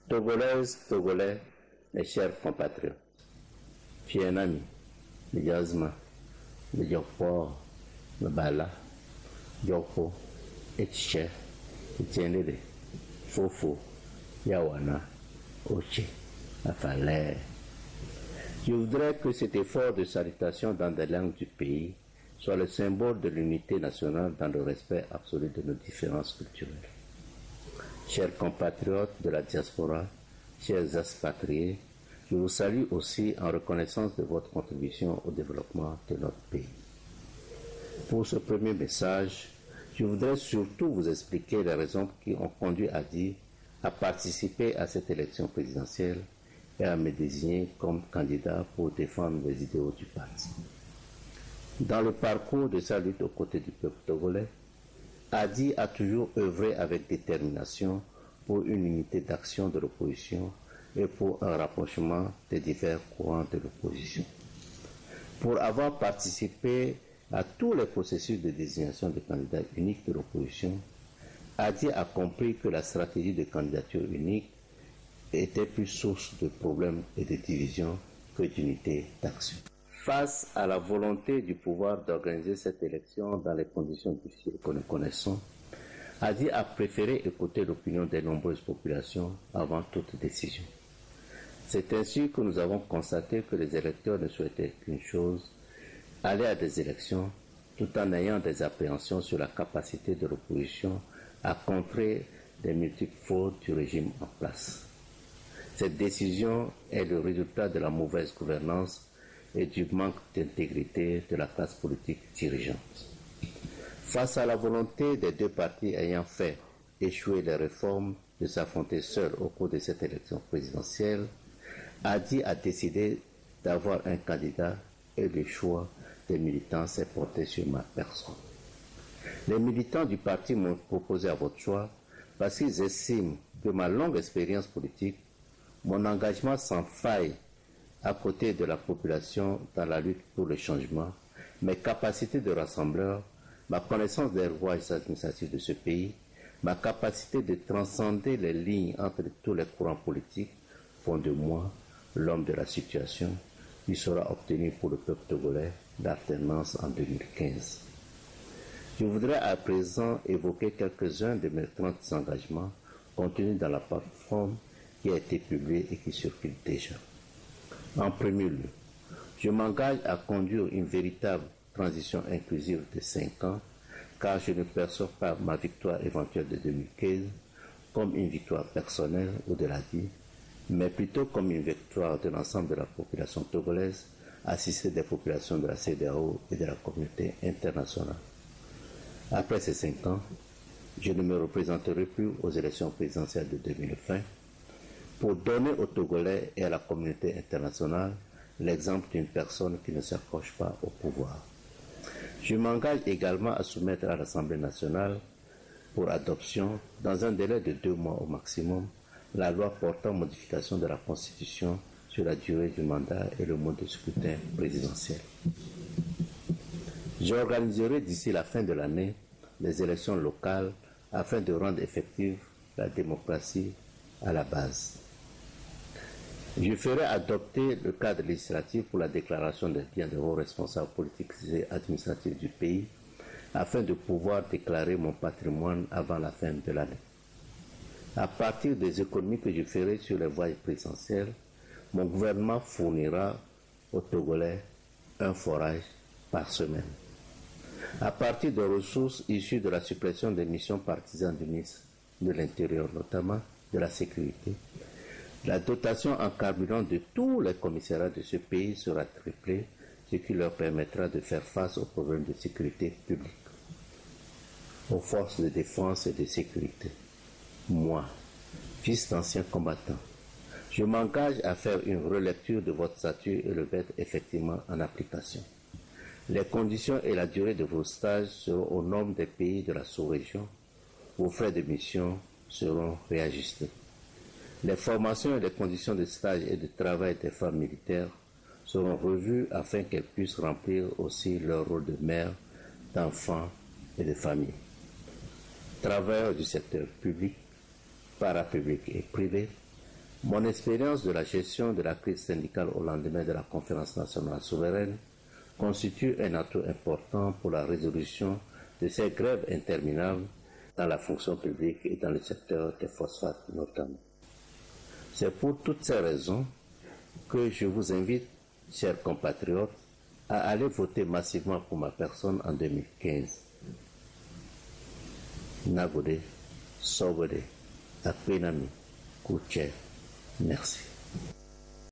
Togolaises, Togolais, mes chers compatriotes, Fienami, le Yazma, le Yokpo, le Bala, Yoko, Etche, Etienede, Fofo, Yawana, Oche, Afalè. Je voudrais que cet effort de salutation dans des langues du pays soit le symbole de l'unité nationale dans le respect absolu de nos différences culturelles. Chers compatriotes de la diaspora, chers expatriés, je vous salue aussi en reconnaissance de votre contribution au développement de notre pays. Pour ce premier message, je voudrais surtout vous expliquer les raisons qui ont conduit Hadi à participer à cette élection présidentielle et à me désigner comme candidat pour défendre les idéaux du parti. Dans le parcours de sa lutte aux côtés du peuple togolais, Hadi a toujours œuvré avec détermination pour une unité d'action de l'opposition et pour un rapprochement des divers courants de l'opposition. Pour avoir participé à tous les processus de désignation des candidats uniques de l'opposition, Hadi a compris que la stratégie de candidature unique était plus source de problèmes et de divisions que d'unité d'action. Face à la volonté du pouvoir d'organiser cette élection dans les conditions difficiles que nous connaissons, Hadi a préféré écouter l'opinion des nombreuses populations avant toute décision. C'est ainsi que nous avons constaté que les électeurs ne souhaitaient qu'une chose, aller à des élections tout en ayant des appréhensions sur la capacité de l'opposition à contrer les multiples fautes du régime en place. Cette décision est le résultat de la mauvaise gouvernance et du manque d'intégrité de la classe politique dirigeante. Face à la volonté des deux partis ayant fait échouer les réformes de s'affronter seuls au cours de cette élection présidentielle, Hadi a décidé d'avoir un candidat et le choix des militants s'est porté sur ma personne. Les militants du parti m'ont proposé à votre choix parce qu'ils estiment que ma longue expérience politique, mon engagement sans faille à côté de la population dans la lutte pour le changement, mes capacités de rassembleur, ma connaissance des rouages administratifs de ce pays, ma capacité de transcender les lignes entre tous les courants politiques font de moi l'homme de la situation qui sera obtenu pour le peuple togolais d'alternance en 2015. Je voudrais à présent évoquer quelques-uns de mes 30 engagements contenus dans la plateforme qui a été publiée et qui circule déjà. En premier lieu, je m'engage à conduire une véritable transition inclusive de 5 ans, car je ne perçois pas ma victoire éventuelle de 2015 comme une victoire personnelle ou de la vie, mais plutôt comme une victoire de l'ensemble de la population togolaise, assistée des populations de la CEDEAO et de la communauté internationale. Après ces 5 ans, je ne me représenterai plus aux élections présidentielles de 2020 pour donner aux Togolais et à la communauté internationale l'exemple d'une personne qui ne s'accroche pas au pouvoir. Je m'engage également à soumettre à l'Assemblée nationale pour adoption, dans un délai de 2 mois au maximum, la loi portant modification de la Constitution sur la durée du mandat et le mode de scrutin présidentiel. J'organiserai d'ici la fin de l'année les élections locales afin de rendre effective la démocratie à la base. Je ferai adopter le cadre législatif pour la déclaration des biens de hauts responsables politiques et administratifs du pays afin de pouvoir déclarer mon patrimoine avant la fin de l'année. À partir des économies que je ferai sur les voies présidentielles, mon gouvernement fournira aux Togolais un forage par semaine. À partir des ressources issues de la suppression des missions partisanes du ministre de l'Intérieur, notamment de la sécurité, la dotation en carburant de tous les commissariats de ce pays sera triplée, ce qui leur permettra de faire face aux problèmes de sécurité publique, aux forces de défense et de sécurité. Moi, fils d'ancien combattant, je m'engage à faire une relecture de votre statut et le mettre effectivement en application. Les conditions et la durée de vos stages seront aux normes des pays de la sous-région. Vos frais de mission seront réajustés. Les formations et les conditions de stage et de travail des femmes militaires seront revues afin qu'elles puissent remplir aussi leur rôle de mère, d'enfants et de famille. Travailleurs du secteur public, parapublic et privé, Mon expérience de la gestion de la crise syndicale au lendemain de la conférence nationale souveraine constitue un atout important pour la résolution de ces grèves interminables dans la fonction publique et dans le secteur des phosphates notamment. C'est pour toutes ces raisons que je vous invite, chers compatriotes, à aller voter massivement pour ma personne en 2015. Nagode, Sogode, Akpenami, Kouché. Merci.